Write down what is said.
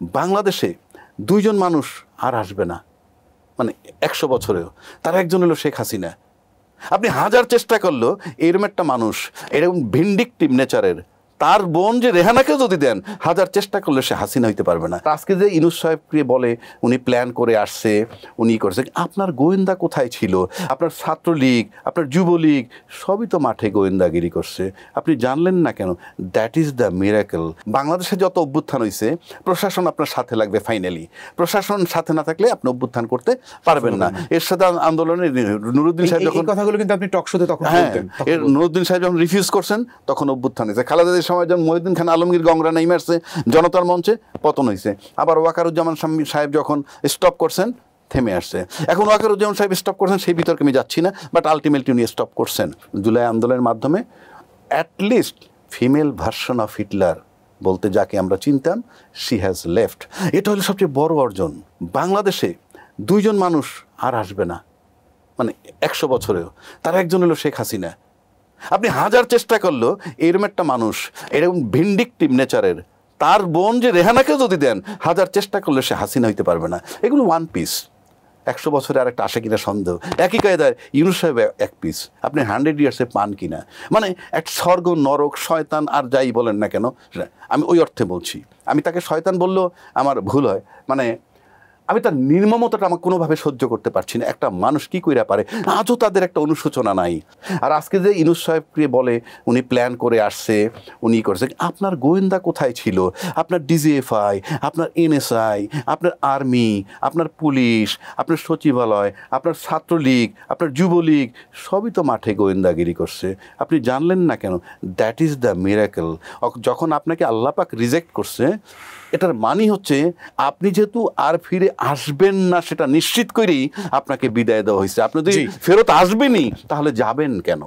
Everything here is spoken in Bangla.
বাংলাদেশে দুইজন মানুষ আর আসবে না, মানে 100 বছরেও। তার একজন হলো শেখ হাসিনা। আপনি হাজার চেষ্টা করলেও এরকম একটা মানুষ, এরকম ভিন্ডিকটিভ নেচারের, তার বোন যে রেহানাকে যদি দেন, হাজার চেষ্টা করলে সে হাসিনা হইতে পারবে না। আজকে যে ইউনূস সাহেবকে বলে উনি প্ল্যান করে আসছে, উনি করছে, আপনার গোয়েন্দা কোথায় ছিল? আপনার ছাত্রলীগ, আপনার যুবলীগ সবই তো মাঠে গোয়েন্দাগিরি করছে, আপনি জানলেন না কেন? That is the miracle. বাংলাদেশে যত অভ্যুত্থান হয়েছে, প্রশাসন আপনার সাথে লাগবে। ফাইনালি প্রশাসন সাথে না থাকলে আপনি অভ্যুত্থান করতে পারবেন না। এর সাথে আন্দোলনে নুরুদ্দিন সাহেব যখন কথাগুলো কিন্তু আপনি টক শোতে তখন বলতেন, নুরুদ্দিন সাহেব যখন রিফিউজ করছেন তখন অভ্যুত্থান হয়েছে। খালেদা সময় যখন মহিউদ্দিন খান আলমগীর গংরা নেই মারছে, জনতার মঞ্চে পতন হয়েছে। আবার ওয়াকারুজ্জামান সাহেব যখন স্টপ করছেন, থেমে আসছে। এখন ওয়াকারুজ্জামান সাহেব স্টপ করছেন, সেই বিতর্কে আমি যাচ্ছি না, বাট আলটিমেটলি উনি স্টপ করছেন। জুলাই আন্দোলনের মাধ্যমে at least female version of Hitler বলতে যাকে আমরা চিনতাম, শি হ্যাজ লেফট। এটা হলো সবচেয়ে বড় অর্জন। বাংলাদেশে দুইজন মানুষ আর আসবে না, মানে 100 বছরেও। তার একজন হলো শেখ হাসিনা। আপনি হাজার চেষ্টা করলেও এরকম একটা মানুষ, এরকম ভিন্ডিকটিভ নেচারের, তার বোন যে রেহানাকে যদি দেন, হাজার চেষ্টা করলে সে হাসিনা হইতে পারবে না। এগুলো ওয়ান পিস। 100 বছরে আর একটা আসে কিনা সন্দেহ। একই কায়দায় ইউনূস সাহেব এক পিস, আপনি 100 ইয়ার্সে পান কিনা। মানে এক স্বর্গ, নরক, শয়তান আর যাই বলেন না কেন, আমি ওই অর্থে বলছি। আমি তাকে শয়তান বললেও আমার ভুল হয়। মানে আমি তার নির্মমতাটা আমাকে কোনোভাবে সহ্য করতে পারছি না। একটা মানুষ কী কইরা পারে? আজও তাদের একটা অনুশোচনা নাই। আর আজকে যে ইউনূস সাহেবকে বলে উনি প্ল্যান করে আসছে, উনি করছে, আপনার গোয়েন্দা কোথায় ছিল? আপনার ডিজিএফআই, আপনার এনএসআই, আপনার আর্মি, আপনার পুলিশ, আপনার সচিবালয়, আপনার ছাত্রলীগ, আপনার যুবলীগ সবই তো মাঠে গোয়েন্দাগিরি করছে, আপনি জানলেন না কেন? That is the miracle. যখন আপনাকে আল্লাহ পাক রিজেক্ট করছে, এটার মানে হচ্ছে আপনি যেহেতু আর ফিরে আসবেন না সেটা নিশ্চিত করেই আপনাকে বিদায় দেওয়া হয়েছে। আপনি যদি ফেরত আসবেনই, তাহলে যাবেন কেন?